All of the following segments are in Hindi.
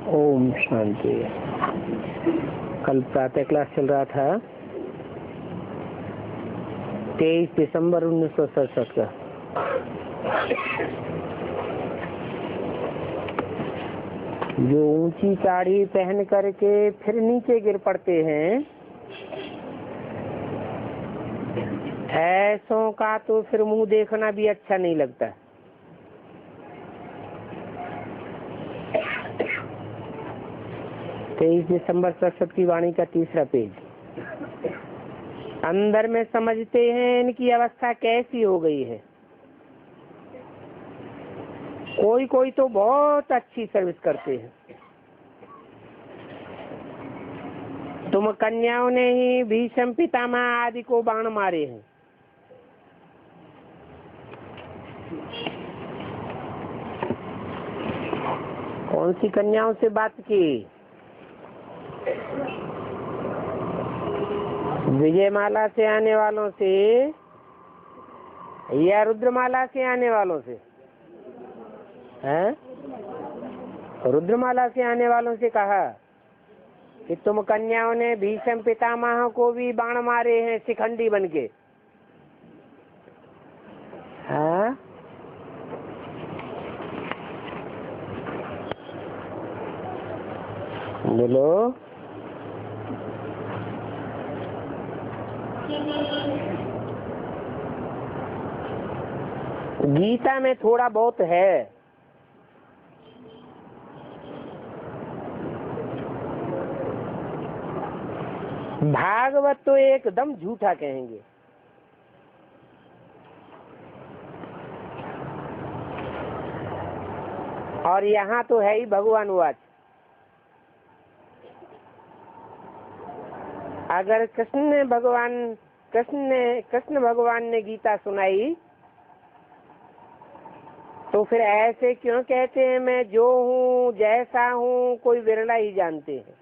ओम शांति। कल प्रातः क्लास चल रहा था 23 दिसंबर 1967 का। जो ऊंची साड़ी पहन करके फिर नीचे गिर पड़ते हैं, ऐसों का तो फिर मुंह देखना भी अच्छा नहीं लगता। 23 दिसंबर 67 की वाणी का तीसरा पेज। अंदर में समझते हैं इनकी अवस्था कैसी हो गई है। कोई कोई तो बहुत अच्छी सर्विस करते हैं। तुम कन्याओं ने ही भीष्म पितामह आदि को बाण मारे हैं। कौन सी कन्याओं से बात की? विजयमाला से आने वालों से या रुद्रमाला से आने वालों से? हैं? रुद्रमाला से आने वालों से कहा कि तुम कन्याओं ने भीष्म पितामह को भी बाण मारे हैं शिखंडी बनके। बोलो। गीता में थोड़ा बहुत है, भागवत तो एकदम झूठा कहेंगे। और यहाँ तो है ही भगवान वाच। अगर कृष्ण भगवान ने गीता सुनाई तो फिर ऐसे क्यों कहते हैं मैं जो हूँ जैसा हूँ, कोई विरला ही जानते हैं।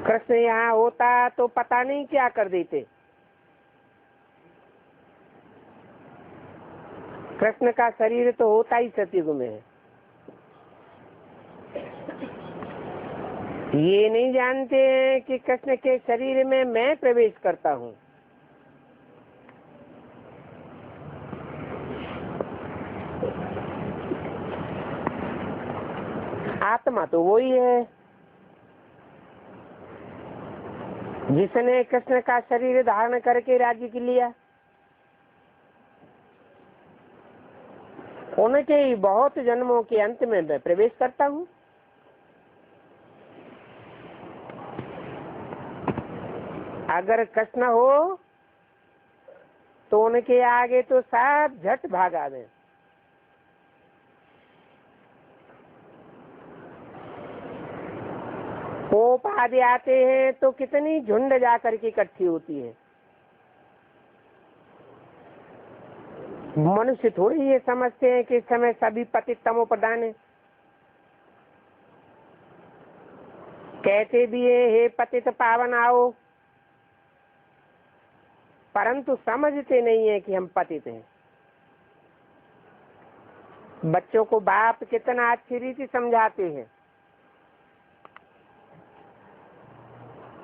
कृष्ण यहाँ होता तो पता नहीं क्या कर देते। कृष्ण का शरीर तो होता ही सतयुग में है। ये नहीं जानते हैं कि कृष्ण के शरीर में मैं प्रवेश करता हूँ। आत्मा तो वही है जिसने कृष्ण का शरीर धारण करके राज्य के लिया। उनके ही बहुत जन्मों के अंत में मैं प्रवेश करता हूँ। अगर कृष्ण हो तो उनके आगे तो सब झट भाग आवे। कोप आदि आते हैं तो कितनी झुंड जाकर के इकट्ठी होती है। मनुष्य थोड़ी ये समझते हैं कि इस समय सभी पतित तमो प्रधान है। कहते भी है हे पतित पावन आओ, परंतु समझते नहीं है कि हम पतित हैं। बच्चों को बाप कितना अच्छी रीति समझाते हैं।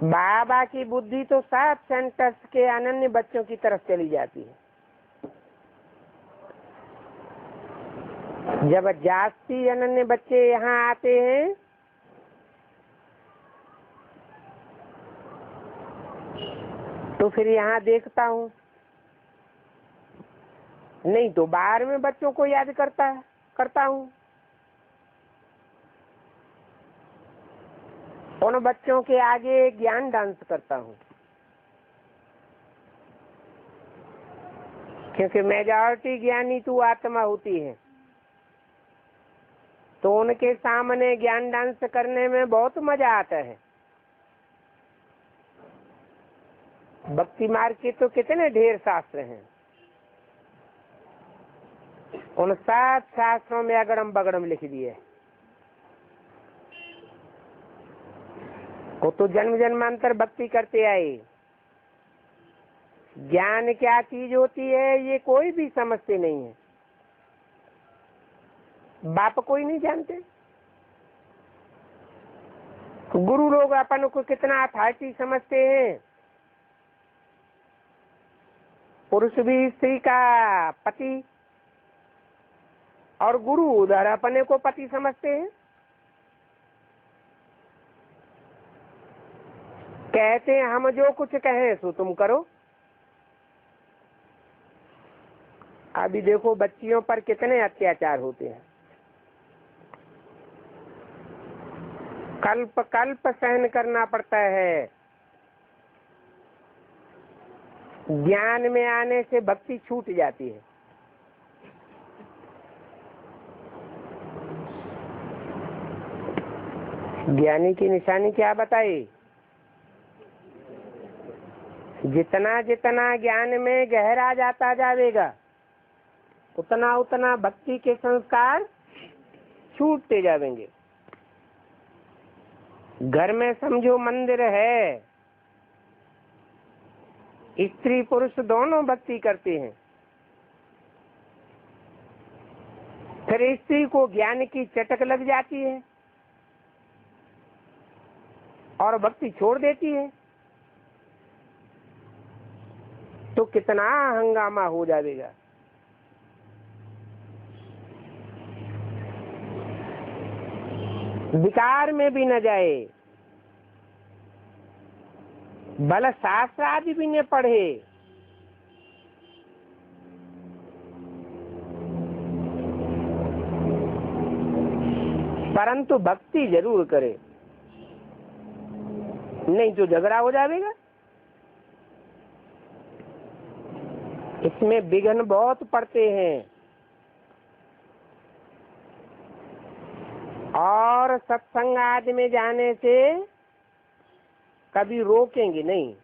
बाबा की बुद्धि तो सब सेंटर्स के अनन्य बच्चों की तरफ चली जाती है। जब जास्ती अनन्य बच्चे यहाँ आते हैं तो फिर यहाँ देखता हूँ, नहीं तो बाहर में बच्चों को याद करता हूँ। उन बच्चों के आगे ज्ञान डांस करता हूँ, क्योंकि मेजॉरिटी ज्ञानी तो आत्मा होती है। तो उनके सामने ज्ञान डांस करने में बहुत मजा आता है। भक्ति मार्ग के तो कितने ढेर शास्त्र हैं। उन 7 शास्त्रों में अगड़म बगड़म लिख दिए। वो तो जन्म जन्मांतर भक्ति करते आए। ज्ञान क्या चीज होती है ये कोई भी समझते नहीं है। बाप कोई नहीं जानते। गुरु लोग अपन को कितना अथॉरिटी समझते हैं। पुरुष भी स्त्री का पति और गुरु उधर अपने को पति समझते हैं। कहते हैं हम जो कुछ कहें सो तुम करो। अभी देखो बच्चियों पर कितने अत्याचार होते हैं। कल्प कल्प सहन करना पड़ता है। ज्ञान में आने से भक्ति छूट जाती है। ज्ञानी की निशानी क्या बताई? जितना जितना ज्ञान में गहरा जाता जाएगा उतना उतना भक्ति के संस्कार छूटते जाएंगे। घर में समझो मंदिर है, स्त्री पुरुष दोनों भक्ति करते हैं। फिर स्त्री को ज्ञान की चटक लग जाती है और भक्ति छोड़ देती है तो कितना हंगामा हो जाएगा। विकार में भी न जाए, बल शास्त्र आदि भी न पढ़े, परंतु भक्ति जरूर करे, नहीं तो झगड़ा हो जाएगा। इसमें विघ्न बहुत पड़ते हैं और सत्संग आदि में जाने से कभी रोकेंगे नहीं।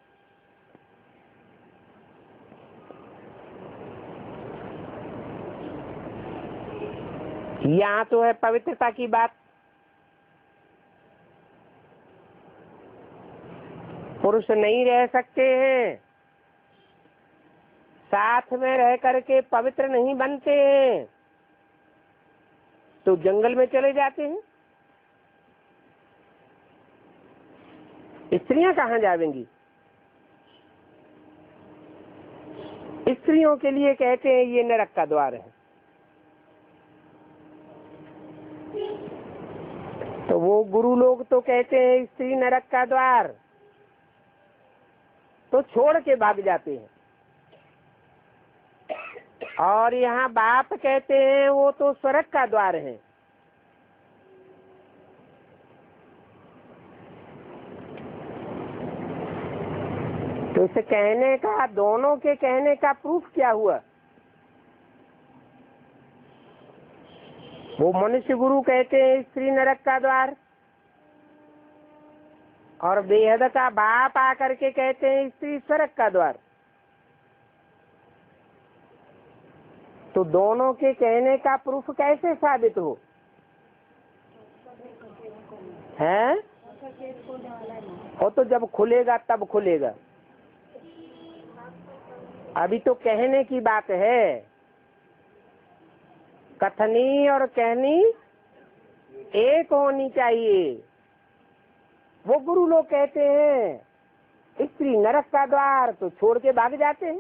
यहाँ तो है पवित्रता की बात। पुरुष नहीं रह सकते हैं, साथ में रह करके पवित्र नहीं बनते हैं, तो जंगल में चले जाते हैं। स्त्रियां कहाँ जाएंगी? स्त्रियों के लिए कहते हैं ये नरक का द्वार है। तो वो गुरु लोग तो कहते हैं स्त्री नरक का द्वार, तो छोड़ के भाग जाते हैं। और यहाँ बाप कहते हैं वो तो स्वर्ग का द्वार है। तो इसे कहने का, दोनों के कहने का प्रूफ क्या हुआ? वो मनुष्य गुरु कहते हैं स्त्री नरक का द्वार, और बेहद का बाप आकर के कहते हैं स्त्री स्वर्ग का द्वार। तो दोनों के कहने का प्रूफ कैसे साबित हो? हैं? वो तो जब खुलेगा तब खुलेगा, अभी तो कहने की बात है। कथनी और कहनी एक होनी चाहिए। वो गुरु लोग कहते हैं स्त्री नरक का द्वार, तो छोड़ के भाग जाते हैं।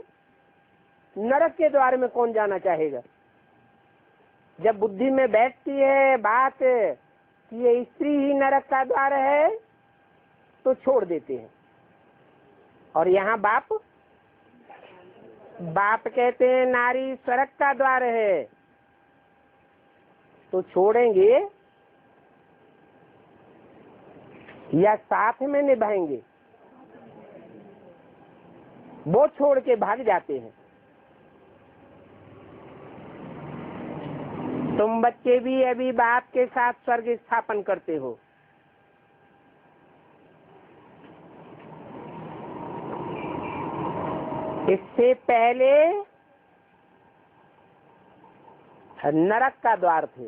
नरक के द्वार में कौन जाना चाहेगा? जब बुद्धि में बैठती है बात कि ये स्त्री ही नरक का द्वार है, तो छोड़ देते हैं। और यहाँ बाप कहते हैं नारी स्वर्ग का द्वार है, तो छोड़ेंगे या साथ में निभाएंगे? वो छोड़ के भाग जाते हैं। तुम बच्चे भी अभी बाप के साथ स्वर्ग स्थापन करते हो। इससे पहले नरक का द्वार थे।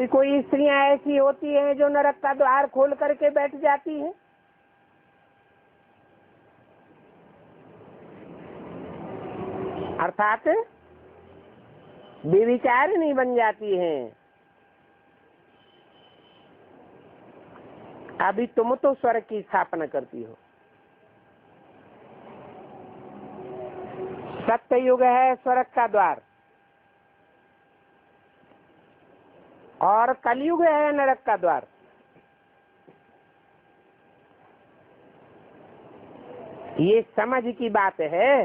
कोई स्त्रियां ऐसी होती हैं जो नरक का द्वार खोल करके बैठ जाती हैं। अर्थात बेविचारिणी बन जाती हैं। अभी तुम तो स्वर्ग की स्थापना करती हो। सत्ययुग है स्वर्ग का द्वार, और कलयुग है नरक का द्वार। ये समझ की बात है।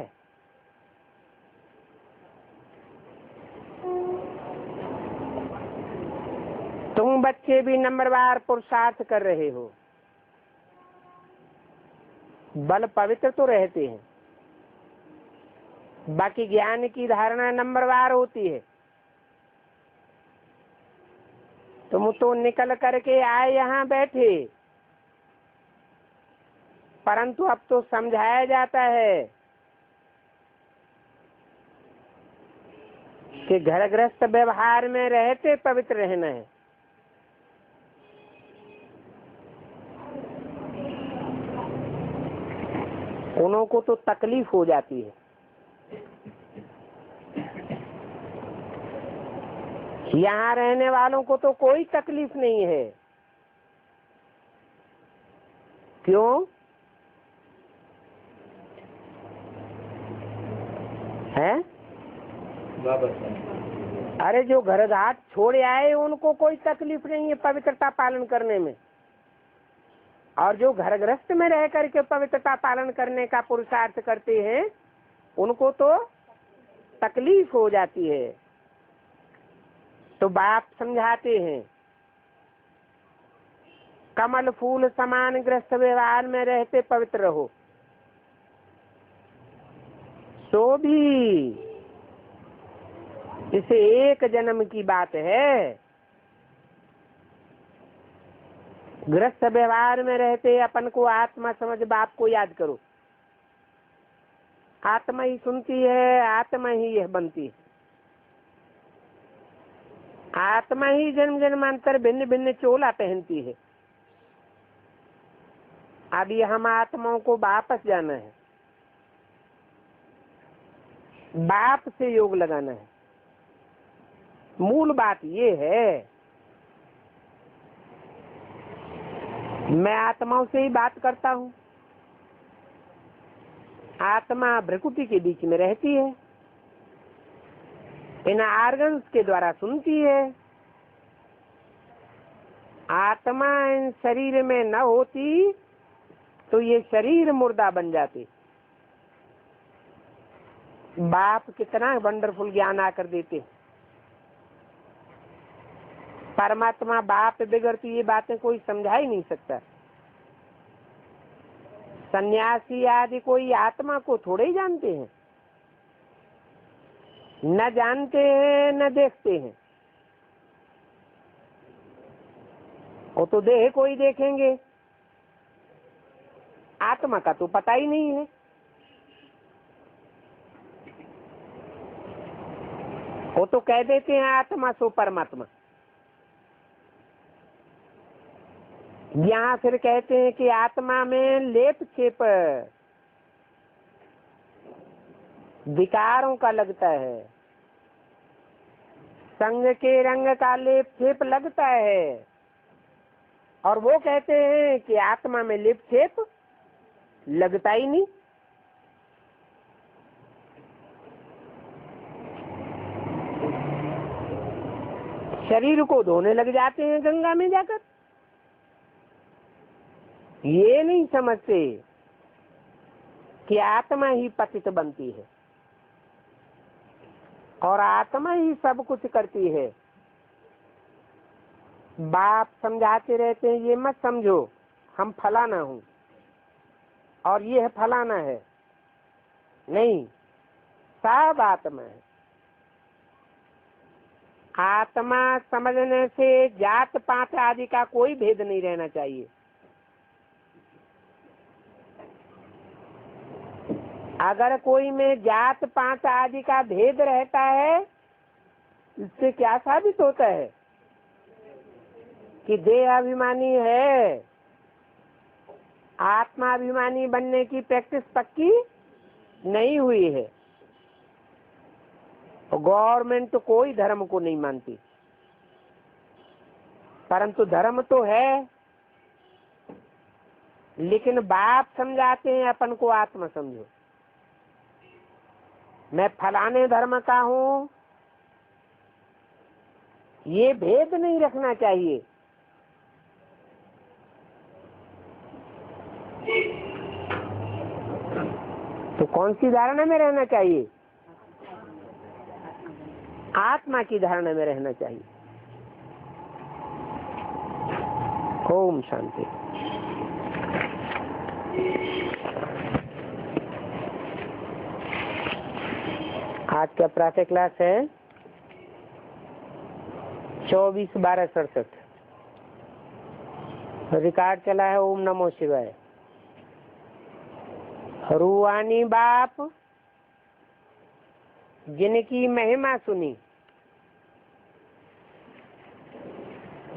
तुम बच्चे भी नंबरवार पुरुषार्थ कर रहे हो, बल पवित्र तो रहते हैं, बाकी ज्ञान की धारणा नंबरवार होती है। तुम तो निकल करके आए यहाँ बैठे, परंतु अब तो समझाया जाता है कि घर गृहस्थ व्यवहार में रहते पवित्र रहना है। उन्हों को तो तकलीफ हो जाती है। यहाँ रहने वालों को तो कोई तकलीफ नहीं है। क्यों? है? अरे जो घर घाट छोड़ आए उनको कोई तकलीफ नहीं है पवित्रता पालन करने में, और जो घर गृहस्थ में रह करके पवित्रता पालन करने का पुरुषार्थ करते हैं उनको तो तकलीफ हो जाती है। तो बाप समझाते हैं, कमल फूल समान गृहस्थ व्यवहार में रहते पवित्र रहो। तो भी इसे एक जन्म की बात है। गृहस्थ व्यवहार में रहते अपन को आत्मा समझ बाप को याद करो। आत्मा ही सुनती है, आत्मा ही यह बनती है, आत्मा ही जन्म जन्मांतर भिन्न भिन्न चोला पहनती है। अब ये हम आत्माओं को वापस जाना है, बाप से योग लगाना है। मूल बात ये है, मैं आत्माओं से ही बात करता हूँ। आत्मा भ्रकुटी के बीच में रहती है, इन आर्गन्स के द्वारा सुनती है। आत्मा इन शरीर में न होती तो ये शरीर मुर्दा बन जाते। बाप कितना वंडरफुल ज्ञान आकर देते। परमात्मा बाप बिगड़ती ये बातें कोई समझा ही नहीं सकता। सन्यासी आदि कोई आत्मा को थोड़े ही जानते हैं, न जानते हैं न देखते हैं। वो तो देह को ही देखेंगे, आत्मा का तो पता ही नहीं है। वो तो कह देते हैं आत्मा सो परमात्मा। यहाँ फिर कहते हैं कि आत्मा में लेप छेप विकारों का लगता है, संग के रंग का लेप छेप लगता है, और वो कहते हैं कि आत्मा में लेप छेप लगता ही नहीं। शरीर को धोने लग जाते हैं गंगा में जाकर। ये नहीं समझते कि आत्मा ही पतित बनती है और आत्मा ही सब कुछ करती है। बाप समझाते रहते हैं, ये मत समझो हम फलाना हूँ और ये है फलाना है, नहीं, सब आत्मा है। आत्मा समझने से जात पात आदि का कोई भेद नहीं रहना चाहिए। अगर कोई में जात पात आदि का भेद रहता है, इससे क्या साबित होता है कि देह अभिमानी है। आत्मा अभिमानी बनने की प्रैक्टिस पक्की नहीं हुई है। गवर्नमेंट तो कोई धर्म को नहीं मानती, परंतु धर्म तो है। लेकिन बाप समझाते हैं अपन को आत्मा समझो, मैं फलाने धर्म का हूँ, ये भेद नहीं रखना चाहिए। तो कौन सी धारणा में रहना चाहिए? आत्मा की धारणा में रहना चाहिए। ओम शांति। आज का प्रातः क्लास है 24/12/67। रिकॉर्ड चला है ओम नमो शिवाय। रूहानी बाप जिनकी महिमा सुनी,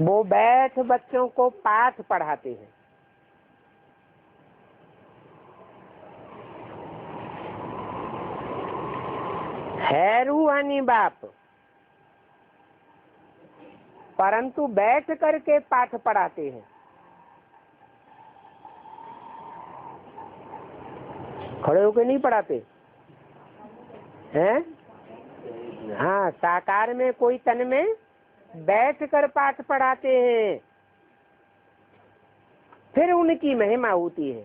वो बैठ बच्चों को पाठ पढ़ाते हैं। है रूहानी बाप, परंतु बैठ करके पाठ पढ़ाते हैं। खड़े होकर नहीं पढ़ाते। हैं? हाँ, साकार में कोई तन में बैठ कर पाठ पढ़ाते हैं, फिर उनकी महिमा होती है।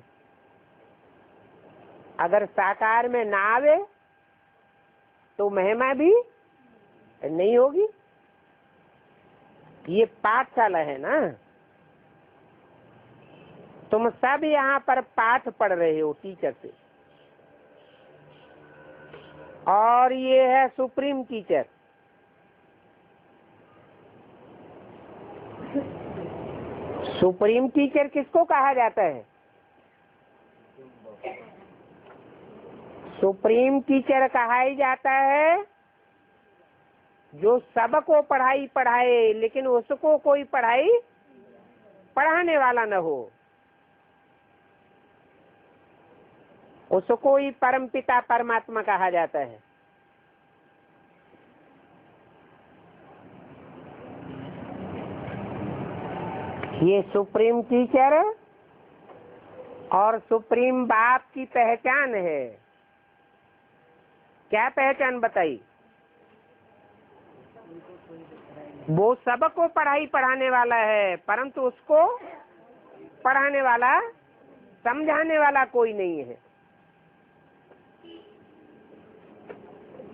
अगर साकार में ना आवे तो महिमा भी नहीं होगी। ये पाठशाला है ना, तुम सब यहाँ पर पाठ पढ़ रहे हो टीचर से, और ये है सुप्रीम टीचर। सुप्रीम टीचर किसको कहा जाता है? सुप्रीम टीचर कहा ही जाता है जो सबको पढ़ाई पढ़ाए, लेकिन उसको कोई पढ़ाई पढ़ाने वाला न हो, उसको ही परम पिता परमात्मा कहा जाता है। ये सुप्रीम टीचर और सुप्रीम बाप की पहचान है। क्या पहचान बताई? वो सबको पढ़ाई पढ़ाने वाला है, परंतु उसको पढ़ाने वाला, समझाने वाला कोई नहीं है।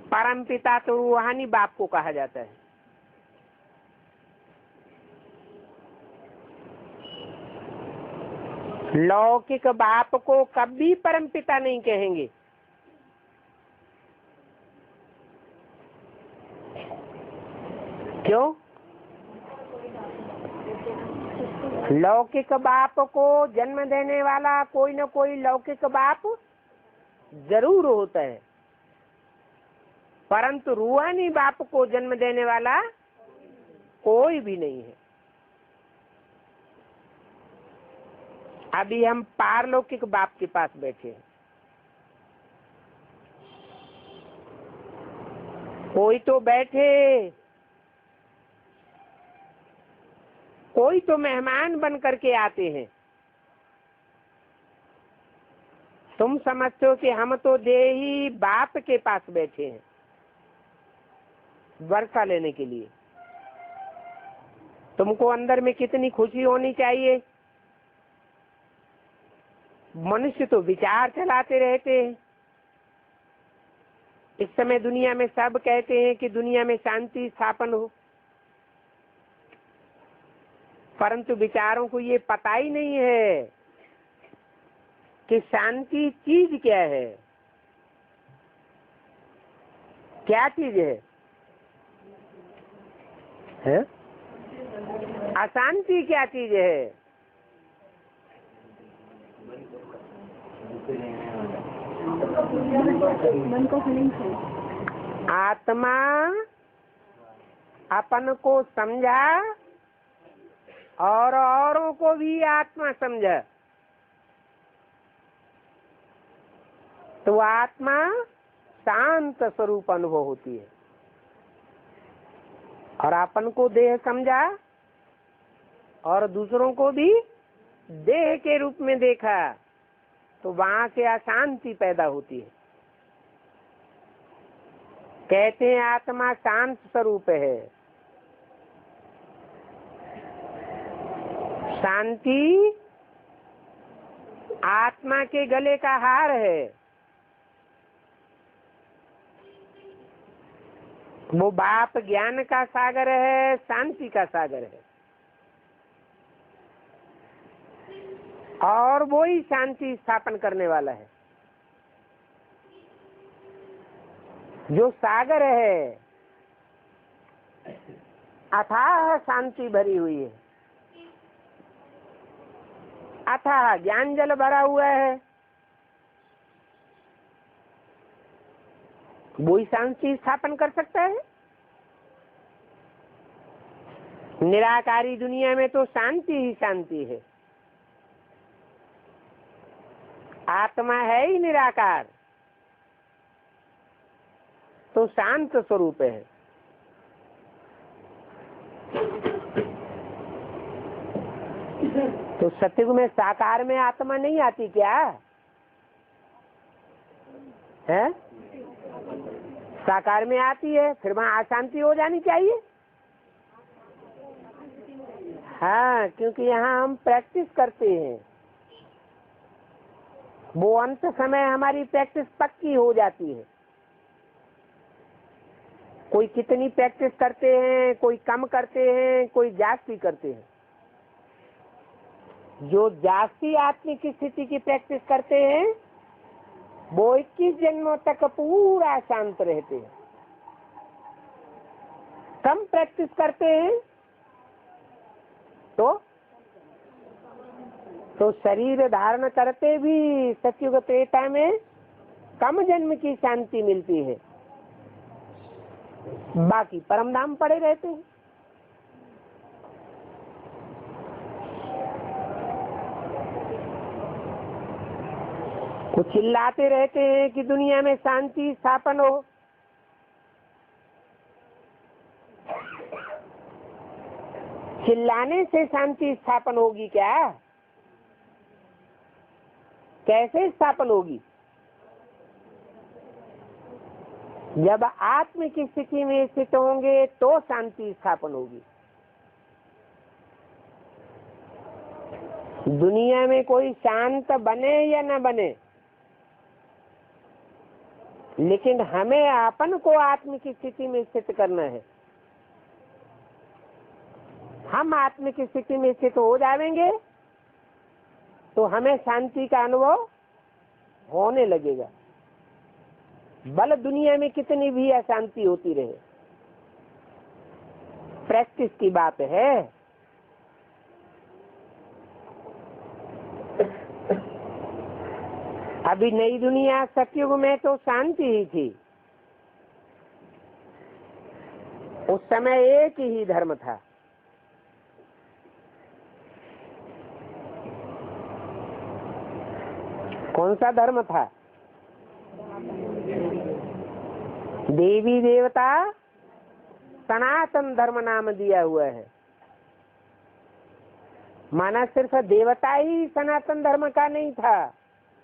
परम पिता तो रूहानी बाप को कहा जाता है। लौकिक बाप को कभी परम पिता नहीं कहेंगे। क्यों? लौकिक बाप को जन्म देने वाला कोई न कोई लौकिक बाप जरूर होता है, परंतु रूहानी बाप को जन्म देने वाला कोई भी नहीं है। अभी हम पारलौकिक बाप के पास बैठे हैं। कोई तो बैठे, कोई तो मेहमान बन करके आते हैं। तुम समझते हो कि हम तो देही बाप के पास बैठे हैं वर्षा लेने के लिए। तुमको अंदर में कितनी खुशी होनी चाहिए। मनुष्य तो विचार चलाते रहते हैं। इस समय दुनिया में सब कहते हैं कि दुनिया में शांति स्थापन हो, परंतु विचारों को ये पता ही नहीं है कि शांति चीज क्या है। क्या चीज है? अशांति क्या चीज है? आत्मा अपन को समझा और औरों को भी आत्मा समझा तो आत्मा शांत स्वरूप अनुभव होती है। और अपन को देह समझा और दूसरों को भी देह के रूप में देखा तो वहां से अशांति पैदा होती है। कहते हैं आत्मा शांत स्वरूप है। शांति आत्मा के गले का हार है। वो बाप ज्ञान का सागर है, शांति का सागर है, और वो ही शांति स्थापन करने वाला है। जो सागर है अथाह शांति भरी हुई है, अथाह ज्ञान जल भरा हुआ है, वो ही शांति स्थापन कर सकता है। निराकारी दुनिया में तो शांति ही शांति है। आत्मा है ही निराकार, तो शांत स्वरूप है। तो सतयुग में साकार में आत्मा नहीं आती क्या है? साकार में आती है, फिर वहाँ अशांति हो जानी चाहिए। हाँ, क्योंकि यहाँ हम प्रैक्टिस करते हैं, वो अंत समय हमारी प्रैक्टिस पक्की हो जाती है। कोई कितनी प्रैक्टिस करते हैं, कोई कम करते हैं, कोई जास्ती करते हैं। जो जास्ती आत्मिक स्थिति की प्रैक्टिस करते हैं वो 21 जन्मों तक पूरा शांत रहते हैं। कम प्रैक्टिस करते हैं तो शरीर धारण करते भी सतयुग त्रेता में कम जन्म की शांति मिलती है, बाकी परमधाम पड़े रहते हैं। कुछ चिल्लाते रहते हैं कि दुनिया में शांति स्थापन हो, चिल्लाने से शांति स्थापन होगी क्या? कैसे स्थापन होगी? जब आत्म की स्थिति में स्थित होंगे तो शांति स्थापन होगी। दुनिया में कोई शांत बने या न बने, लेकिन हमें अपन को आत्म की स्थिति में स्थित करना है। हम आत्म की स्थिति में स्थित हो जाएंगे तो हमें शांति का अनुभव होने लगेगा। बल दुनिया में कितनी भी अशांति होती रहे, प्रैक्टिस की बात है। अभी नई दुनिया सतयुग में तो शांति ही थी, उस समय एक ही धर्म था। कौन सा धर्म था? देवी देवता सनातन धर्म नाम दिया हुआ है। माना सिर्फ देवता ही सनातन धर्म का नहीं था,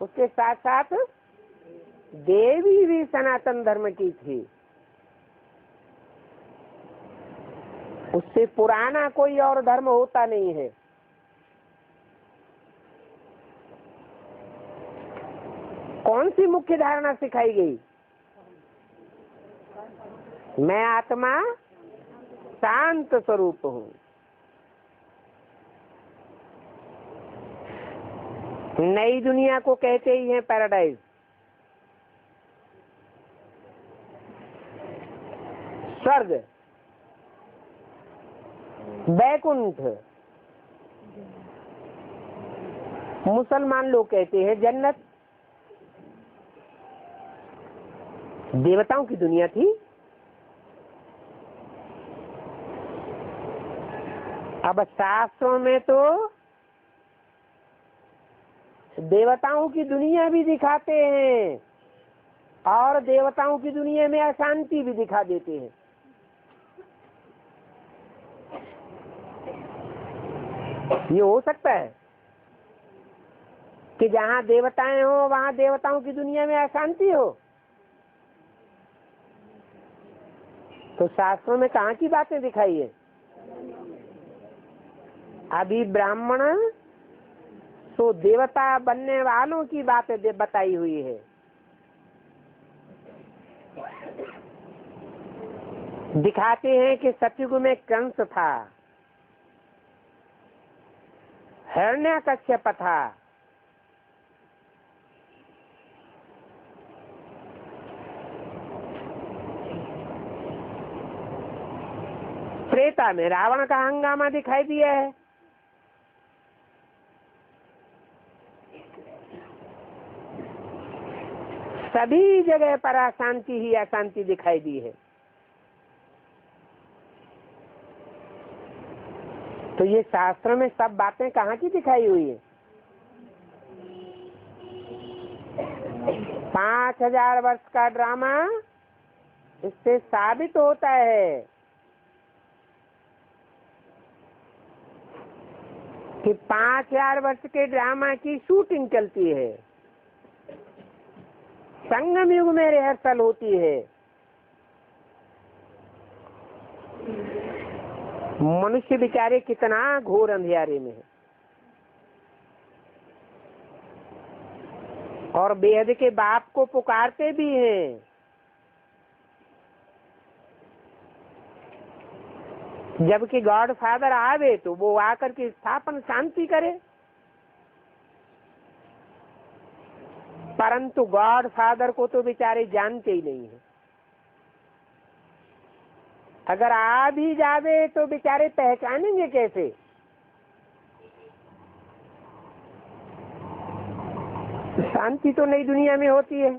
उसके साथ साथ देवी भी सनातन धर्म की थी। उससे पुराना कोई और धर्म होता नहीं है। कौन सी मुख्य धारणा सिखाई गई? मैं आत्मा शांत स्वरूप हूँ। नई दुनिया को कहते ही है पैराडाइज। स्वर्ग, बैकुंठ, मुसलमान लोग कहते हैं जन्नत। देवताओं की दुनिया थी। अब शास्त्रों में तो देवताओं की दुनिया भी दिखाते हैं और देवताओं की दुनिया में अशांति भी दिखा देते हैं। ये हो सकता है कि जहाँ देवताएं हो वहाँ देवताओं की दुनिया में अशांति हो? तो शास्त्रों में कहाँ की बातें दिखाई है? अभी ब्राह्मण तो देवता बनने वालों की बातें बताई हुई है। दिखाते हैं कि सतयुग में कंस था, हिरण्यकश्यप था, त्रेता में रावण का हंगामा दिखाई दिया है। सभी जगह पर अशांति ही अशांति दिखाई दी है। तो ये शास्त्र में सब बातें कहाँ की दिखाई हुई है? 5000 वर्ष का ड्रामा इससे साबित होता है कि 5000 वर्ष के ड्रामा की शूटिंग चलती है, संगम युग में रिहर्सल होती है। मनुष्य बेचारे कितना घोर अंधियारे में है, और बेहद के बाप को पुकारते भी हैं। जबकि गॉड फादर आवे तो वो आकर के स्थापन शांति करे, परंतु गॉड फादर को तो बेचारे जानते ही नहीं है। अगर आ भी जावे तो बेचारे पहचानेंगे कैसे? शांति तो नई दुनिया में होती है,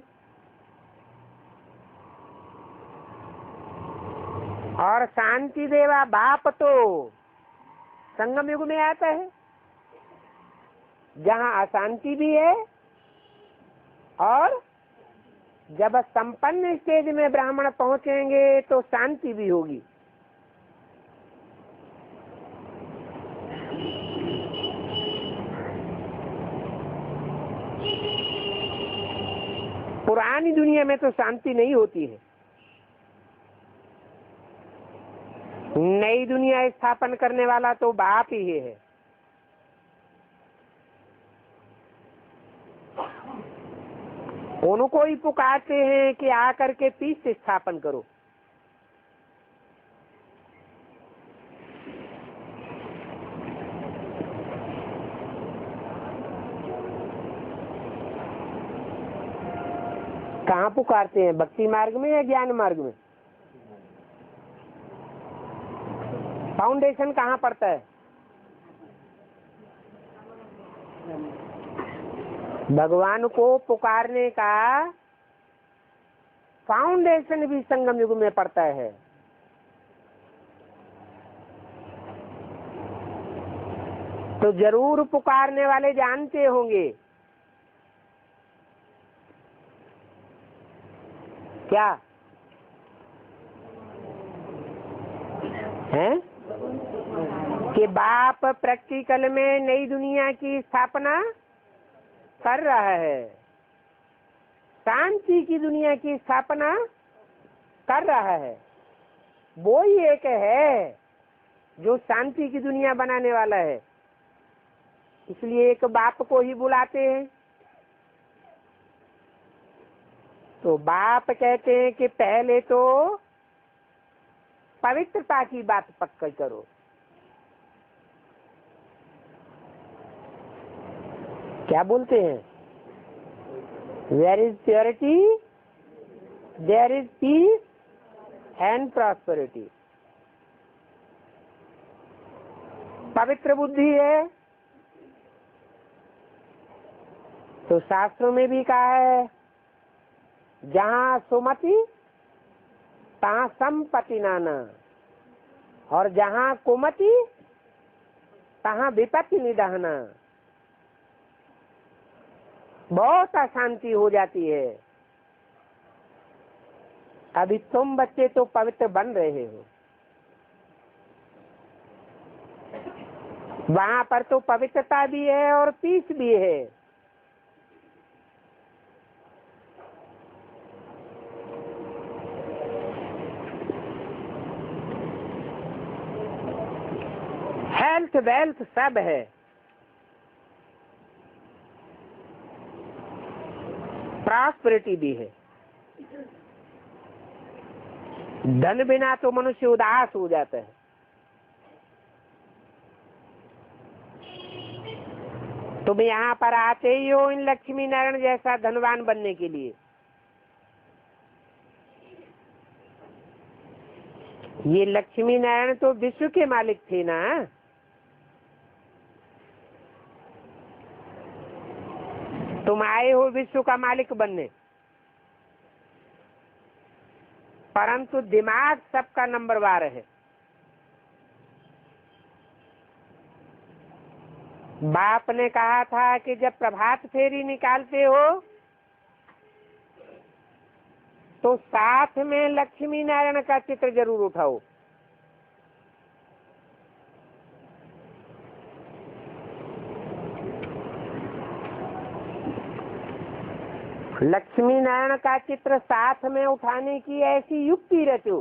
और शांति देवा बाप तो संगम युग में आता है, जहाँ अशांति भी है, और जब संपन्न स्टेज में ब्राह्मण पहुंचेंगे तो शांति भी होगी। पुरानी दुनिया में तो शांति नहीं होती है। नई दुनिया स्थापन करने वाला तो बाप ही है। उनको ही पुकारते हैं कि आकर के पीस स्थापन करो। कहाँ पुकारते हैं? भक्ति मार्ग में या ज्ञान मार्ग में? फाउंडेशन कहाँ पड़ता है? भगवान को पुकारने का फाउंडेशन भी संगम युग में पड़ता है। तो जरूर पुकारने वाले जानते होंगे क्या है कि बाप प्रैक्टिकल में नई दुनिया की स्थापना कर रहा है, शांति की दुनिया की स्थापना कर रहा है। वो ही एक है जो शांति की दुनिया बनाने वाला है। इसलिए एक बाप को ही बुलाते हैं। तो बाप कहते हैं कि पहले तो पवित्रता की बात पक्का करो। क्या बोलते हैं? Where is purity, there is peace and prosperity। पवित्र बुद्धि है तो शास्त्रों में भी कहा है, जहाँ सुमति तहाँ संपत्ति नाना, और जहाँ कुमति तहाँ विपत्ति निदाना। बहुत अशांति हो जाती है। अभी तुम बच्चे तो पवित्र बन रहे हो, वहां पर तो पवित्रता भी है और पीस भी है। हेल्थ वेल्थ सब है, प्रॉस्पेरिटी भी है। धन बिना तो मनुष्य उदास हो जाता है। तुम यहाँ पर आते ही हो इन लक्ष्मी नारायण जैसा धनवान बनने के लिए। ये लक्ष्मी नारायण तो विश्व के मालिक थे ना। तुम आए हो विश्व का मालिक बनने, परंतु दिमाग सबका नंबरवार है। बाप ने कहा था कि जब प्रभात फेरी निकालते हो तो साथ में लक्ष्मी नारायण का चित्र जरूर उठाओ। लक्ष्मी नारायण का चित्र साथ में उठाने की ऐसी युक्ति रचो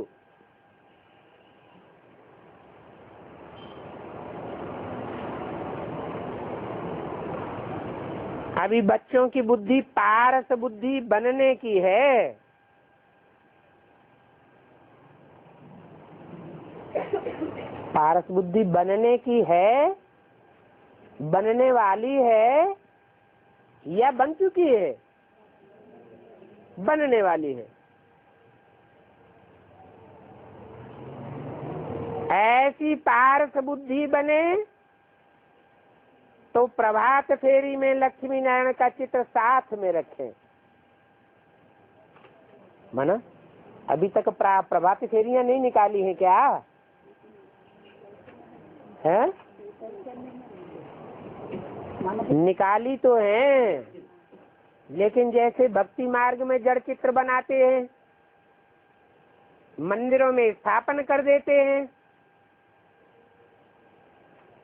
अभी बच्चों की बुद्धि पारस बुद्धि बनने की है। पारस बुद्धि बनने की है, बनने वाली है या बन चुकी है? बनने वाली है। ऐसी पारस बुद्धि बने तो प्रभात फेरी में लक्ष्मी नारायण का चित्र साथ में रखें। माना अभी तक प्रभात फेरियां नहीं निकाली हैं क्या? है? निकाली तो हैं, लेकिन जैसे भक्ति मार्ग में जड़ चित्र बनाते हैं, मंदिरों में स्थापन कर देते हैं,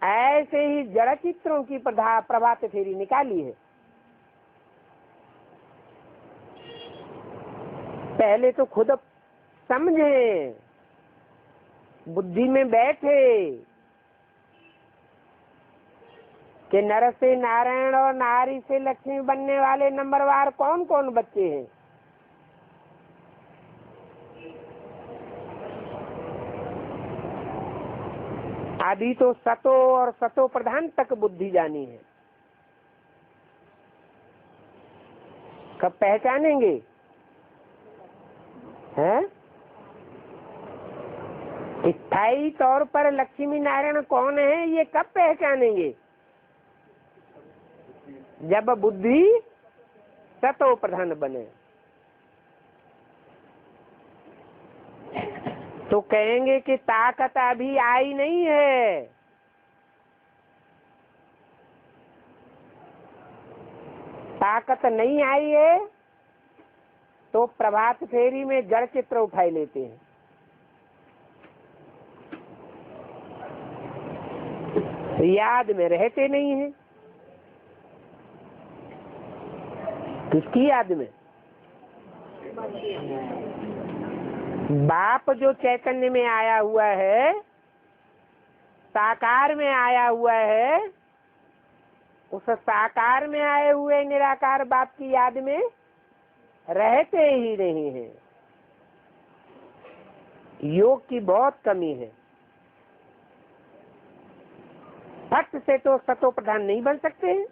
ऐसे ही जड़ चित्रों की प्रभात फेरी निकाली है। पहले तो खुद समझे, बुद्धि में बैठे कि नर से नारायण और नारी से लक्ष्मी बनने वाले नंबरवार कौन कौन बच्चे हैं। अभी तो सतो और सतो प्रधान तक बुद्धि जानी है। कब पहचानेंगे? हैं? स्थायी तौर पर लक्ष्मी नारायण कौन है ये कब पहचानेंगे? जब बुद्धि सतो प्रधान बने। तो कहेंगे कि ताकत अभी आई नहीं है। ताकत नहीं आई है तो प्रभात फेरी में जड़ चित्र उठाई लेते हैं। याद में रहते नहीं हैं। किसकी याद में? बाप जो चैतन्य में आया हुआ है, साकार में आया हुआ है, उस साकार में आए हुए निराकार बाप की याद में रहते ही नहीं है। योग की बहुत कमी है। फट से तो सतो प्रधान नहीं बन सकते हैं।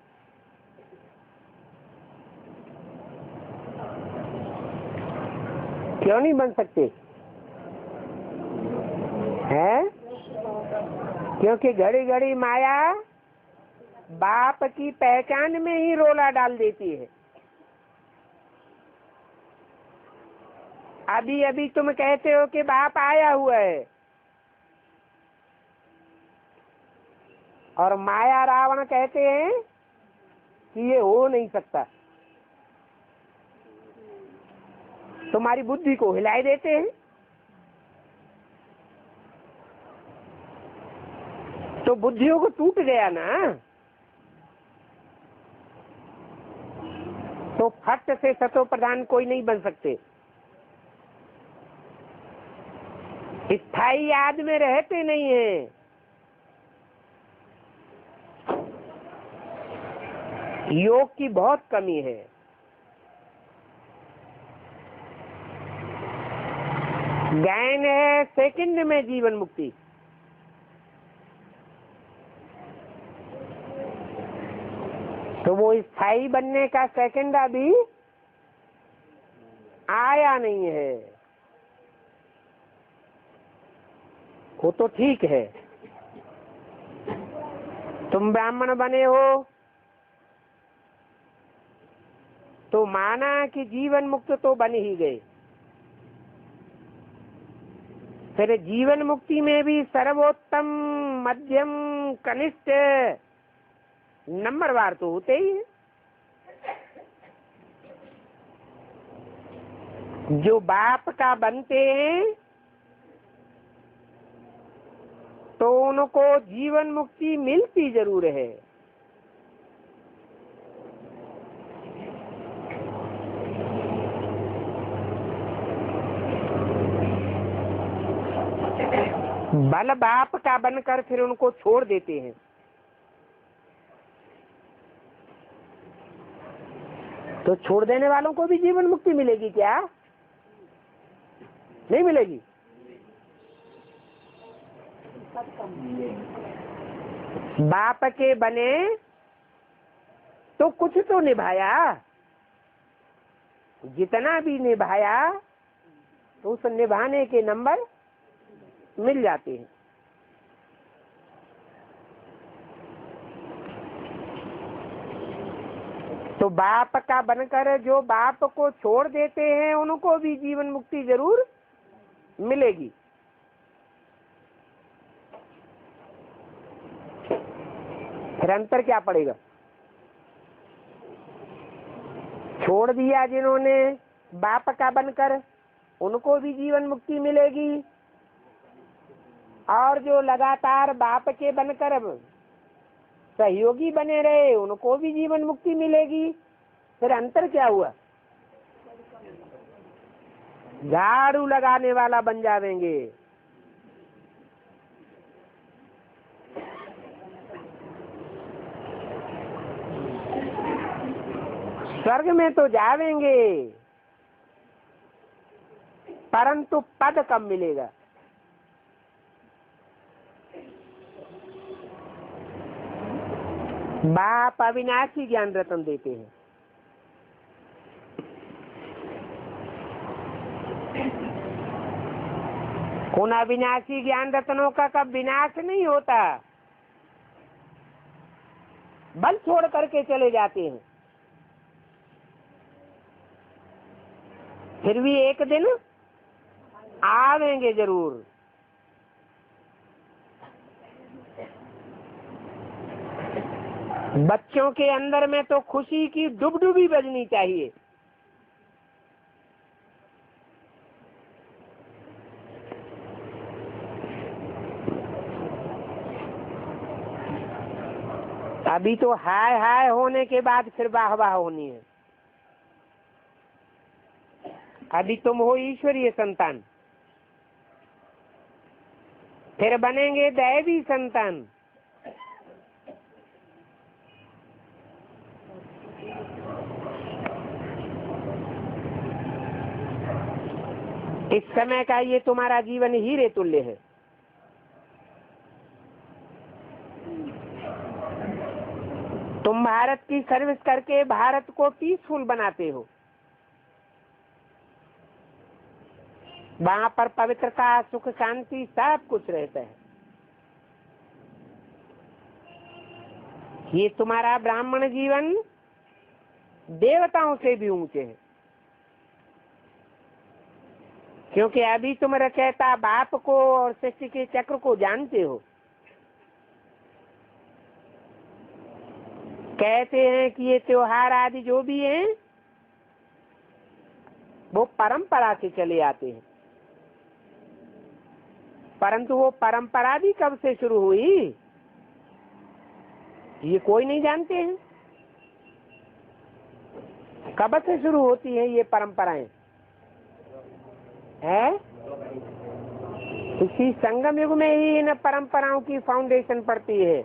क्यों नहीं बन सकते हैं? क्योंकि घड़ी घड़ी माया बाप की पहचान में ही रोला डाल देती है। अभी अभी तुम कहते हो कि बाप आया हुआ है, और माया रावण कहते हैं कि ये हो नहीं सकता। तुम्हारी बुद्धि को हिलाए देते हैं। तो बुद्धियों को टूट गया ना, तो फट से सतो प्रधान कोई नहीं बन सकते। स्थायी याद में रहते नहीं है। योग की बहुत कमी है। ज्ञान है सेकंड में जीवन मुक्ति। तो वो स्थायी बनने का सेकंड अभी आया नहीं है। वो तो ठीक है, तुम ब्राह्मण बने हो तो माना कि जीवन मुक्त तो बन ही गए। फिर जीवन मुक्ति में भी सर्वोत्तम, मध्यम, कनिष्ठ नंबरवार तो होते ही हैं। जो बाप का बनते हैं तो उनको जीवन मुक्ति मिलती जरूर है। बल बाप का बनकर फिर उनको छोड़ देते हैं। तो छोड़ देने वालों को भी जीवन मुक्ति मिलेगी क्या? नहीं मिलेगी। बाप के बने तो कुछ तो निभाया, जितना भी निभाया तो उस निभाने के नंबर मिल जाते हैं। तो बाप का बनकर जो बाप को छोड़ देते हैं उनको भी जीवन मुक्ति जरूर मिलेगी। फिर अंतर क्या पड़ेगा? छोड़ दिया जिन्होंने बाप का बनकर उनको भी जीवन मुक्ति मिलेगी, और जो लगातार बाप के बनकर सहयोगी बने रहे उनको भी जीवन मुक्ति मिलेगी। फिर अंतर क्या हुआ? झाड़ू लगाने वाला बन जावेंगे। स्वर्ग में तो जावेंगे परंतु पद कम मिलेगा। बाप अविनाशी ज्ञान रत्न देते हैं। उन अविनाशी ज्ञान रत्नों का कब विनाश नहीं होता, बल छोड़ करके चले जाते हैं। फिर भी एक दिन आवेंगे जरूर। बच्चों के अंदर में तो खुशी की डुबडुबी बजनी चाहिए। अभी तो हाय हाय होने के बाद फिर वाह वाह होनी है। अभी तुम हो ईश्वरीय संतान, फिर बनेंगे दैवी संतान। इस समय का ये तुम्हारा जीवन हीरे तुल्य है। तुम भारत की सर्विस करके भारत को पीसफुल बनाते हो। वहां पर पवित्रता, सुख, शांति सब कुछ रहता है। ये तुम्हारा ब्राह्मण जीवन देवताओं से भी ऊंचे है, क्योंकि अभी तुम रचयिता बाप को और सृष्टि के चक्र को जानते हो। कहते हैं कि ये त्योहार आदि जो भी हैं वो परंपरा से चले आते हैं, परंतु वो परंपरा भी कब से शुरू हुई ये कोई नहीं जानते हैं। कब से शुरू होती है ये परंपराएं? है इसी संगम युग में ही इन परंपराओं की फाउंडेशन पड़ती है।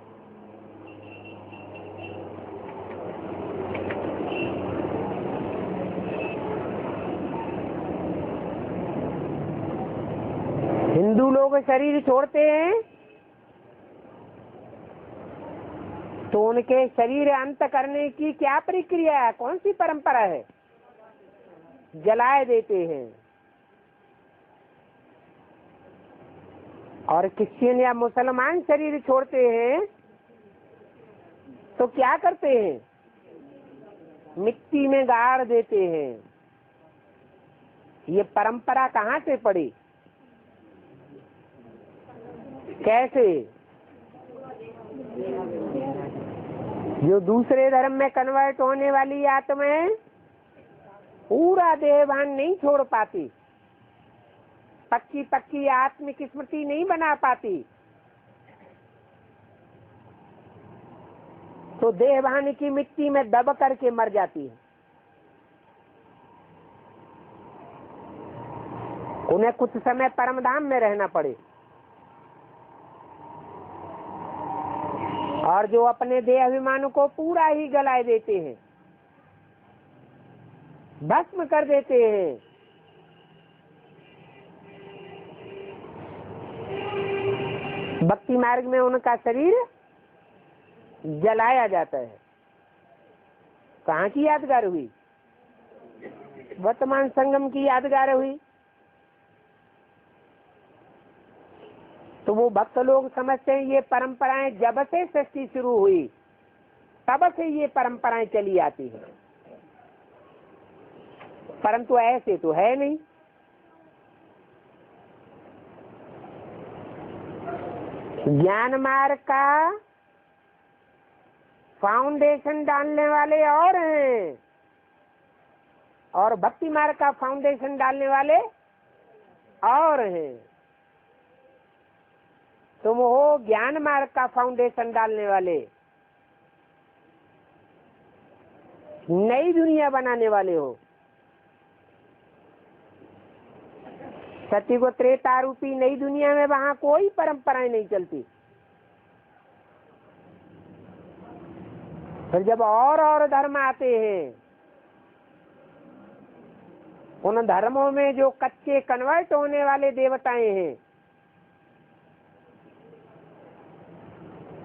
हिंदू लोग शरीर छोड़ते हैं तो उनके शरीर अंत करने की क्या प्रक्रिया है, कौन सी परंपरा है? जलाए देते हैं। और क्रिश्चियन या मुसलमान शरीर छोड़ते हैं तो क्या करते हैं? मिट्टी में गाड़ देते हैं। ये परंपरा कहाँ से पड़ी, कैसे? जो दूसरे धर्म में कन्वर्ट होने वाली आत्माएं पूरा देहभान नहीं छोड़ पाती, पक्की पक्की आत्मिक स्मृति नहीं बना पाती, तो देहभान की मिट्टी में दब करके मर जाती है। उन्हें कुछ समय परमधाम में रहना पड़े, और जो अपने देह अभिमान को पूरा ही गलाए देते हैं भस्म कर देते हैं। भक्ति मार्ग में उनका शरीर जलाया जाता है। कहाँ की यादगार हुई? वर्तमान संगम की यादगार हुई। तो वो भक्त लोग समझते हैं ये परंपराएं जब से सृष्टि शुरू हुई तब से ये परंपराएं चली आती हैं, परंतु ऐसे तो है नहीं। ज्ञान मार्ग का फाउंडेशन डालने वाले और हैं और भक्ति मार्ग का फाउंडेशन डालने वाले और हैं। तुम हो ज्ञान मार्ग का फाउंडेशन डालने वाले, नई दुनिया बनाने वाले हो। सत्य को त्रेता रूपी नई दुनिया में वहां कोई परंपराएं नहीं चलती। फिर जब और धर्म आते हैं, उन धर्मों में जो कच्चे कन्वर्ट होने वाले देवताएं हैं,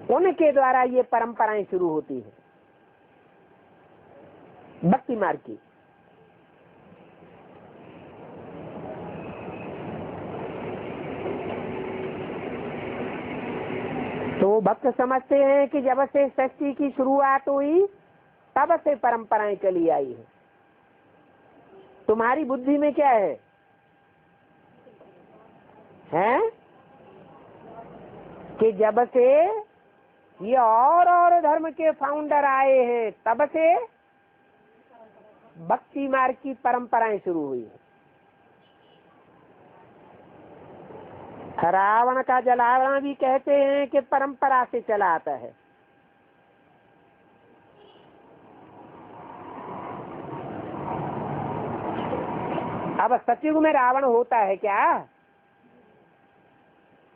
उनके द्वारा ये परंपराएं शुरू होती है भक्ति मार्ग की। तो भक्त समझते हैं कि जब से सृष्टि की शुरुआत हुई तब से परंपराएं चली आई है। तुम्हारी बुद्धि में क्या है? हैं कि जब से ये और धर्म के फाउंडर आए हैं तब से भक्ति मार्ग की परंपराएं शुरू हुई है। रावण का जलावरण भी कहते हैं कि परंपरा से चला आता है। अब सतयुग में रावण होता है क्या?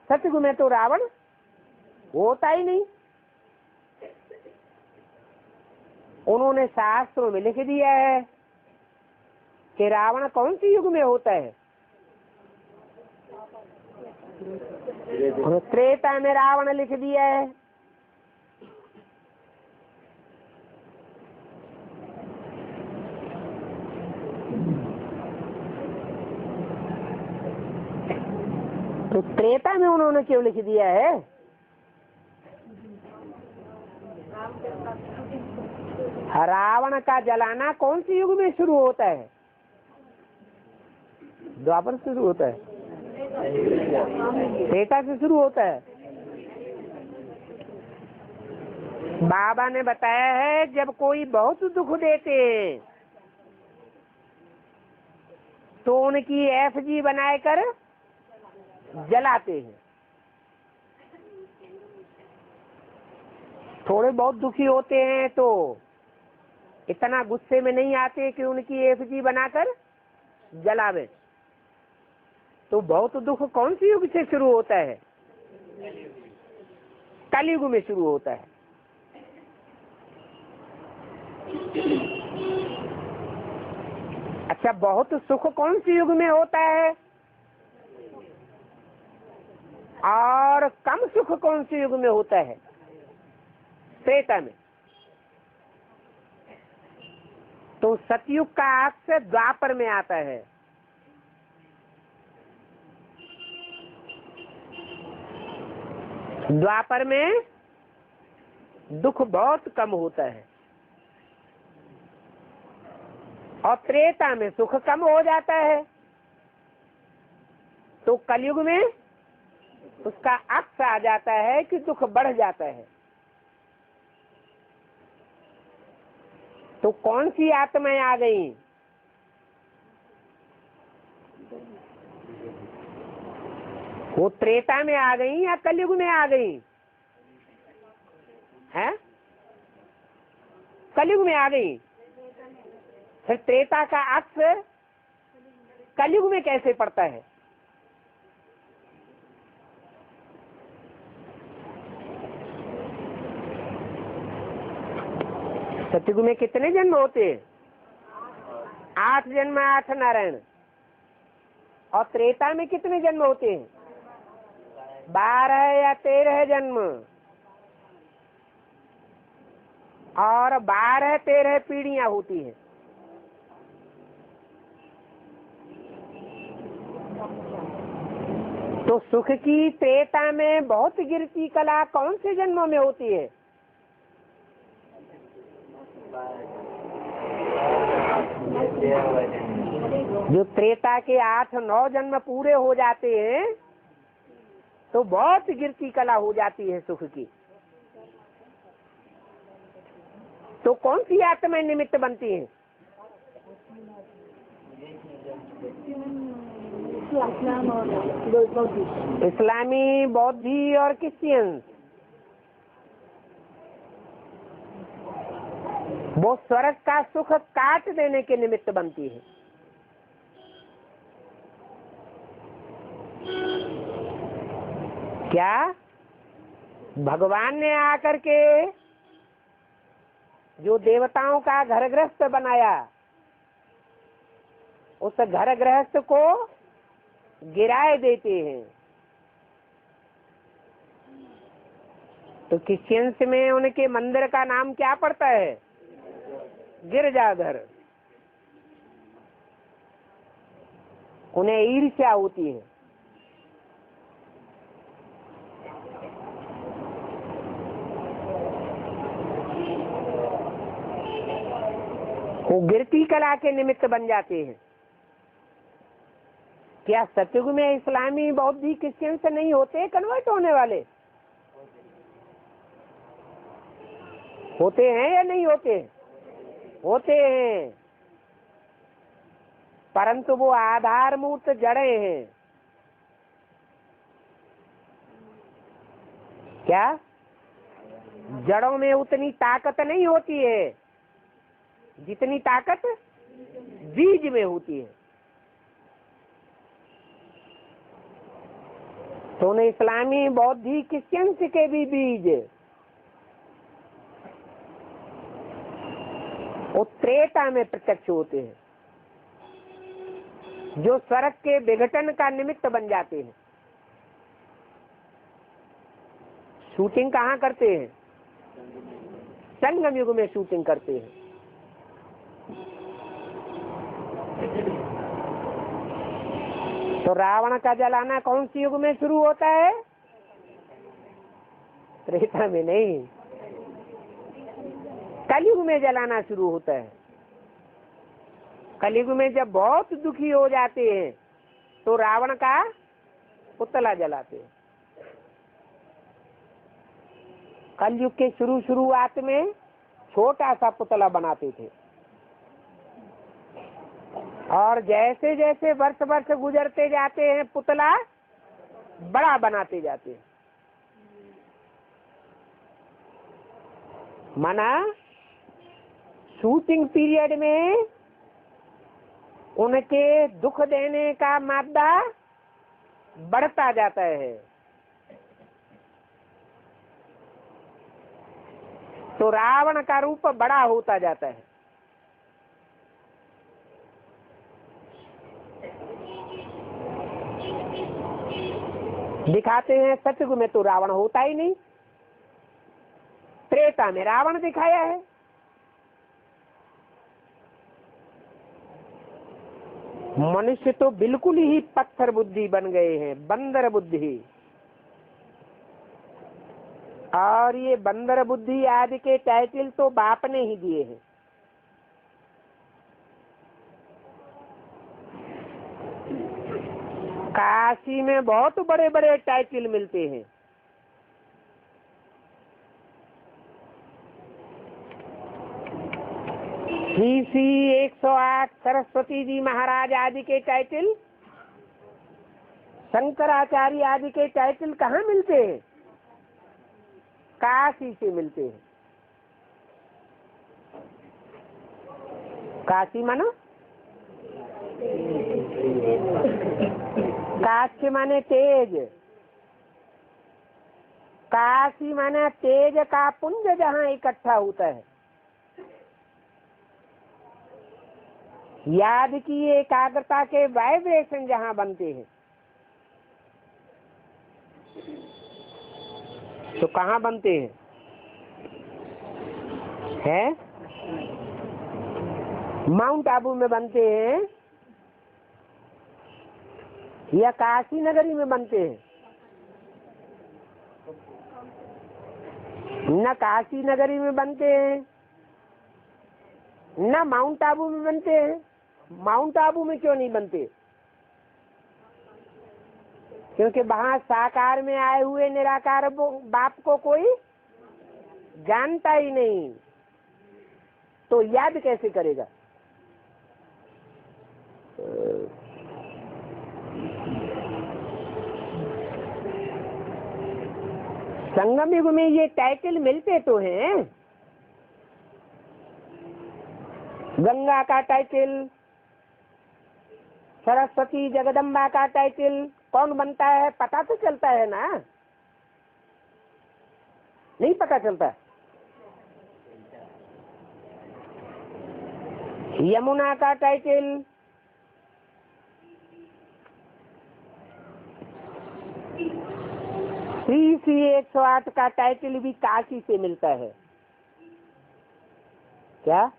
सतयुग में तो रावण होता ही नहीं। उन्होंने शास्त्रों में लिख दिया है कि रावण कौन सी युग में होता है? त्रेता में रावण लिख दिया है। तो त्रेता में उन्होंने क्यों लिख दिया है? रावण का जलाना कौन सी युग में शुरू होता है? द्वापर से शुरू होता है, त्रेता से शुरू होता है। बाबा ने बताया है जब कोई बहुत दुख देते हैं तो उनकी एफजी बनाकर जलाते हैं। थोड़े बहुत दुखी होते हैं तो इतना गुस्से में नहीं आते कि उनकी एफजी बनाकर जलावे। तो बहुत दुख कौन सी युग से शुरू होता है? कलयुग में शुरू होता है। अच्छा, बहुत सुख कौन सी युग में होता है और कम सुख कौन सी युग में होता है? त्रेता में। तो सतयुग का अक्स द्वापर में आता है। द्वापर में दुख बहुत कम होता है और त्रेता में सुख कम हो जाता है। तो कलयुग में उसका अक्स आ जाता है कि दुख बढ़ जाता है। तो कौन सी आत्माएं आ गई? वो त्रेता में आ गई या कलयुग में आ गई? हैं? कलयुग में आ गई। फिर त्रेता का अक्स कलयुग में कैसे पड़ता है? सतयुग में कितने जन्म होते हैं? 8 जन्म 8 नारायण। और त्रेता में कितने जन्म होते हैं? 12 या 13 जन्म। और 12-13 पीढ़ियां होती हैं। तो सुख की त्रेता में बहुत गिरती कला कौन से जन्मों में होती है? जो त्रेता के 8-9 जन्म पूरे हो जाते हैं तो बहुत गिरती कला हो जाती है सुख की। तो कौन सी आत्मा निमित्त बनती है? इस्लामी, बौद्धि और क्रिश्चियन। वो स्वर्ग का सुख काट देने के निमित्त बनती है। क्या भगवान ने आकर के जो देवताओं का घर गृहस्थ बनाया, उस घर गृहस्थ को गिराए देते हैं। तो क्रिश्चियंस में उनके मंदिर का नाम क्या पड़ता है? गिरजाघर। उन्हें ईर्ष्या होती है। वो गिरती कला के निमित्त बन जाते हैं। क्या सतयुग में इस्लामी, बौद्धि, क्रिश्चियन से नहीं होते कन्वर्ट होने वाले? होते हैं या नहीं होते? होते हैं, परंतु वो आधार मूर्त जड़े हैं। क्या जड़ों में उतनी ताकत नहीं होती है जितनी ताकत बीज में होती है। तो उन्हें इस्लामी, बौद्धि, क्रिश्चियन के भी बीज वो त्रेता में प्रत्यक्ष होते हैं, जो स्वर्ग के विघटन का निमित्त बन जाते हैं। शूटिंग कहाँ करते हैं? संगम युग में शूटिंग करते हैं। तो रावण का जलाना कौन सी युग में शुरू होता है? त्रेता में नहीं, कलयुग में जलाना शुरू होता है। कलयुग में जब बहुत दुखी हो जाते हैं तो रावण का पुतला जलाते हैं। कलयुग के शुरुआत में छोटा सा पुतला बनाते थे, और जैसे जैसे वर्ष गुजरते जाते हैं पुतला बड़ा बनाते जाते हैं। माना शूटिंग पीरियड में उनके दुख देने का मादा बढ़ता जाता है। तो रावण का रूप बड़ा होता जाता है। दिखाते हैं सतयुग में तो रावण होता ही नहीं, त्रेता में रावण दिखाया है। मनुष्य तो बिल्कुल ही पत्थर बुद्धि बन गए हैं, बंदर बुद्धि। और ये बंदर बुद्धि आदि के टाइटल तो बाप ने ही दिए हैं। काशी में बहुत बड़े बड़े टाइटल मिलते हैं। श्री 108 सरस्वती जी महाराज आदि के टाइटल, शंकराचार्य आदि के टाइटल कहाँ मिलते हैं? काशी से मिलते हैं। काशी मानो काशी माने तेज, काशी माने तेज का पुंज जहाँ इकट्ठा होता है। याद की एकाग्रता के वाइब्रेशन जहाँ बनते हैं तो कहाँ बनते हैं? माउंट आबू में बनते हैं या काशी नगरी में बनते हैं? न काशी नगरी में बनते हैं न माउंट आबू में बनते हैं। माउंट आबू में क्यों नहीं बनते? क्योंकि वहाँ साकार में आए हुए निराकार बाप को कोई जानता ही नहीं, तो याद कैसे करेगा? संगम युग में ये टाइटल मिलते तो हैं। गंगा का टाइटल, सरस्वती जगदम्बा का टाइटल कौन बनता है पता तो चलता है ना? नहीं पता चलता। यमुना का टाइटल, श्री 108 का टाइटल भी काशी से मिलता है। क्या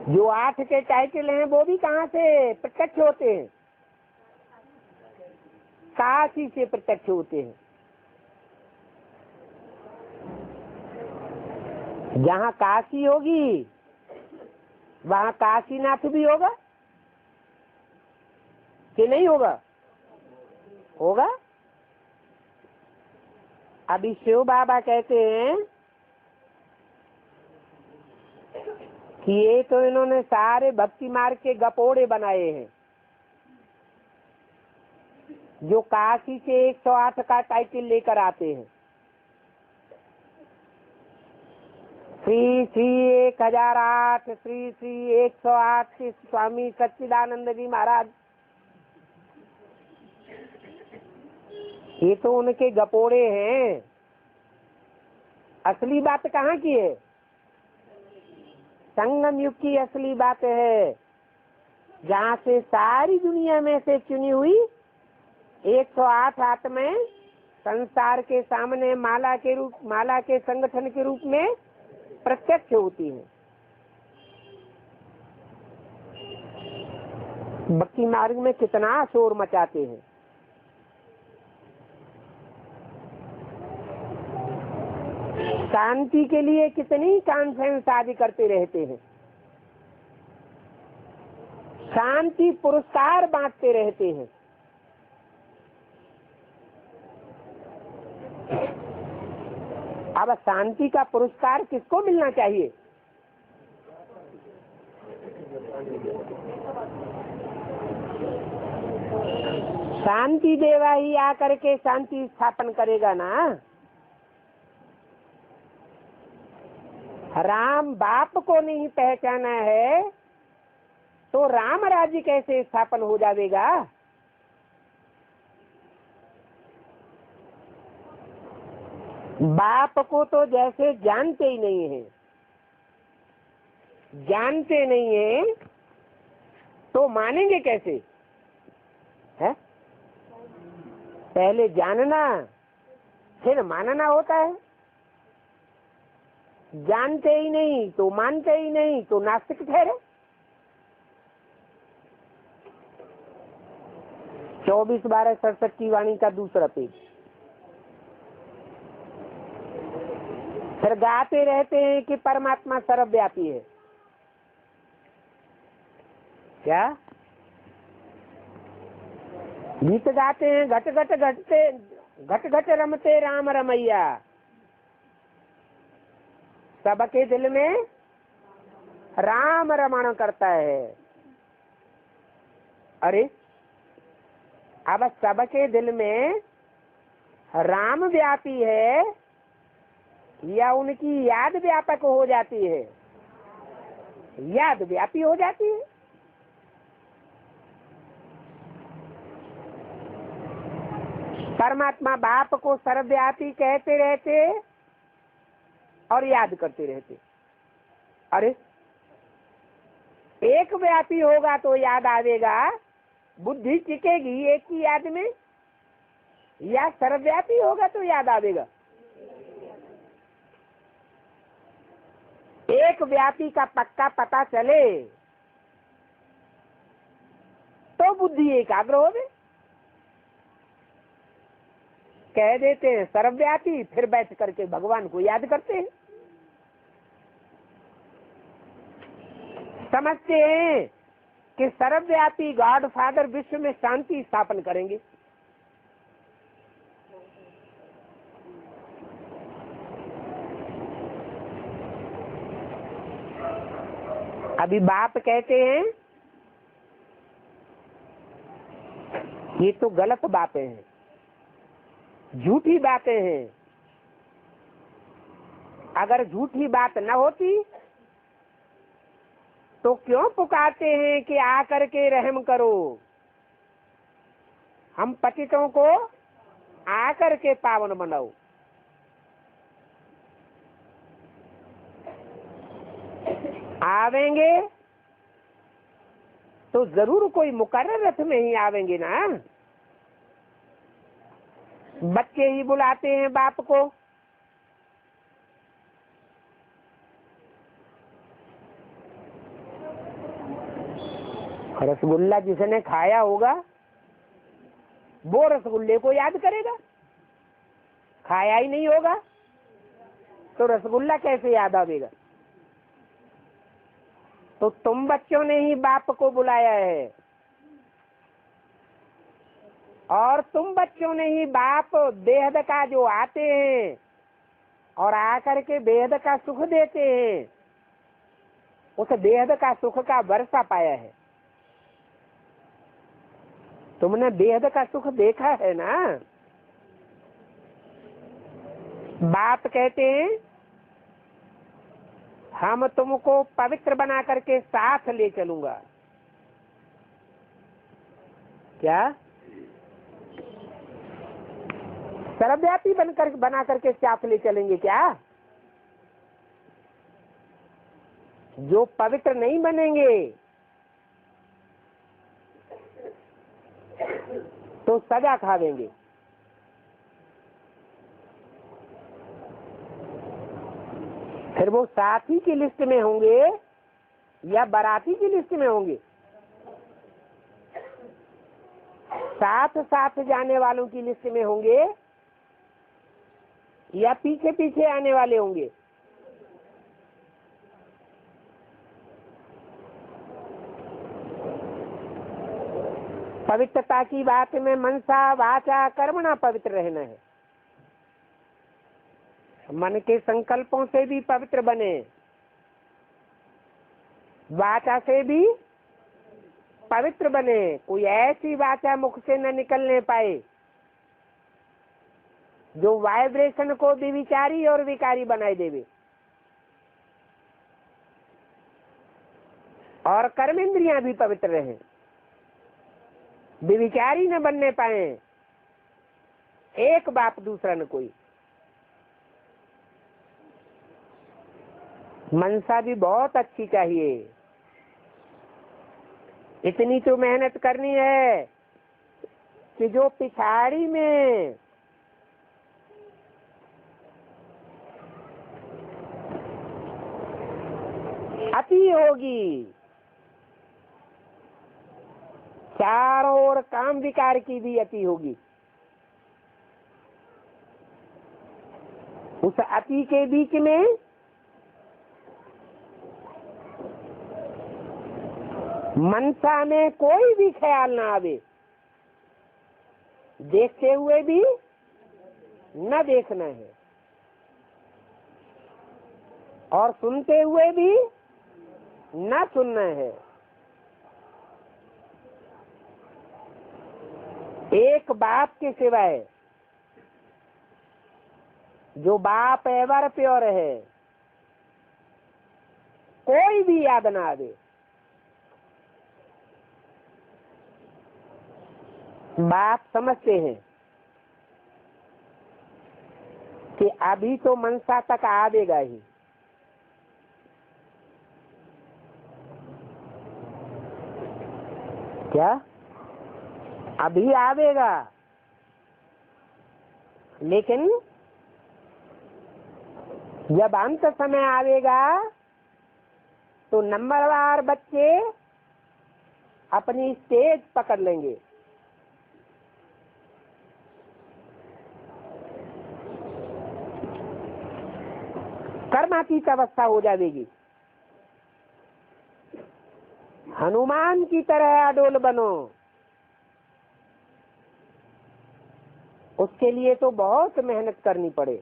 जो 8 के टाइटल हैं वो भी कहाँ से प्रत्यक्ष होते हैं? काशी से प्रत्यक्ष होते हैं। जहाँ काशी होगी वहाँ काशीनाथ भी होगा कि नहीं होगा? होगा। अभी शिव बाबा कहते हैं कि ये तो इन्होंने सारे भक्ति मार्ग के गपोड़े बनाए हैं। जो काशी से 108 का टाइटल लेकर आते हैं, श्री 1008, श्री 108 स्वामी सच्चिदानंद जी महाराज, ये तो उनके गपोड़े हैं। असली बात कहाँ की है? संगम युग की असली बात है, जहाँ से सारी दुनिया में से चुनी हुई 108 आत्माएं संसार के सामने माला के संगठन के रूप में प्रत्यक्ष होती हैं। भक्ति मार्ग में कितना शोर मचाते हैं। शांति के लिए कितनी कॉन्फ्रेंस आदि करते रहते हैं। शांति पुरस्कार बांटते रहते हैं। अब शांति का पुरस्कार किसको मिलना चाहिए? शांति देवा ही आकर के शांति स्थापन करेगा ना। राम बाप को नहीं पहचाना है तो राम राज्य कैसे स्थापन हो जाएगा? बाप को तो जैसे जानते ही नहीं है, जानते नहीं है तो मानेंगे कैसे? है पहले जानना फिर मानना होता है। जानते ही नहीं तो मानते ही नहीं तो नास्तिक ठहरे। 24/12/67 की वाणी का दूसरा पेज। फिर गाते रहते हैं कि परमात्मा सर्वव्यापी है। क्या गीत गाते हैं? घट घट घटते घट घट रमते राम रमैया, सबके दिल में राम रमण करता है। अरे अब सबके दिल में राम व्यापी है या उनकी याद व्यापक हो जाती है? याद व्यापी हो जाती है। परमात्मा बाप को सर्वव्यापी कहते रहते और याद करते रहते। अरे एक व्यापी होगा तो याद आवेगा, बुद्धि टिकेगी एक की याद में, या सर्वव्यापी होगा तो याद आवेगा? एक व्यापी का पक्का पता चले तो बुद्धि एकाग्र होवे। कह देते हैं सर्वव्यापी, फिर बैठ करके भगवान को याद करते हैं। समझते हैं कि सर्वव्यापी गॉड फादर विश्व में शांति स्थापन करेंगे। अभी बाप कहते हैं ये तो गलत बातें हैं, झूठी बातें हैं। अगर झूठी बात न होती तो क्यों पुकारते हैं कि आकर के रहम करो, हम पतितों को आकर के पावन बनाओ। आवेंगे तो जरूर कोई मुकर्रर रथ में ही आवेंगे ना। बच्चे ही बुलाते हैं बाप को, रसगुल्ला जिसने खाया होगा वो रसगुल्ले को याद करेगा, खाया ही नहीं होगा तो रसगुल्ला कैसे याद आवेगा? तो तुम बच्चों ने ही बाप को बुलाया है, और तुम बच्चों ने ही बाप बेहद का जो आते हैं और आकर के बेहद का सुख देते हैं, उस बेहद का सुख का वर्षा पाया है। तुमने बेहद का सुख देखा है ना। बाप कहते हैं हम तुमको पवित्र बना करके साथ ले चलूंगा। क्या सर्वव्यापी बना करके साथ ले चलेंगे क्या? जो पवित्र नहीं बनेंगे तो सजा खावेंगे। फिर वो साथी की लिस्ट में होंगे या बाराती की लिस्ट में होंगे? साथ साथ जाने वालों की लिस्ट में होंगे या पीछे पीछे आने वाले होंगे? पवित्रता की बात में मनसा वाचा कर्मणा पवित्र रहना है। मन के संकल्पों से भी पवित्र बने, वाचा से भी पवित्र बने। कोई ऐसी वाचा मुख से न निकलने पाए जो वाइब्रेशन को विविचारी और विकारी बनाए देवे, और कर्मेंद्रियां भी पवित्र रहें, विविचारी न बनने पाए। एक बाप दूसरा न कोई। मनसा भी बहुत अच्छी चाहिए। इतनी तो मेहनत करनी है कि जो पिछाड़ी में अति होगी, चारों ओर काम विकार की भी अति होगी, उस अति के बीच में मनसा में कोई भी ख्याल ना आवे, देखते हुए भी न देखना है और सुनते हुए भी न सुनना है। एक बाप के सिवाय, जो बाप एवर प्योर है, कोई भी याद ना आवे। बाप समझते हैं कि अभी तो मनसा तक आवेगा ही, क्या अभी आवेगा, लेकिन जब अंत समय आवेगा तो नंबरवार बच्चे अपनी स्टेज पकड़ लेंगे। कर्मातीत अवस्था हो जाएगी। हनुमान की तरह अडोल बनो, उसके लिए तो बहुत मेहनत करनी पड़े।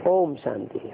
ओम शांति।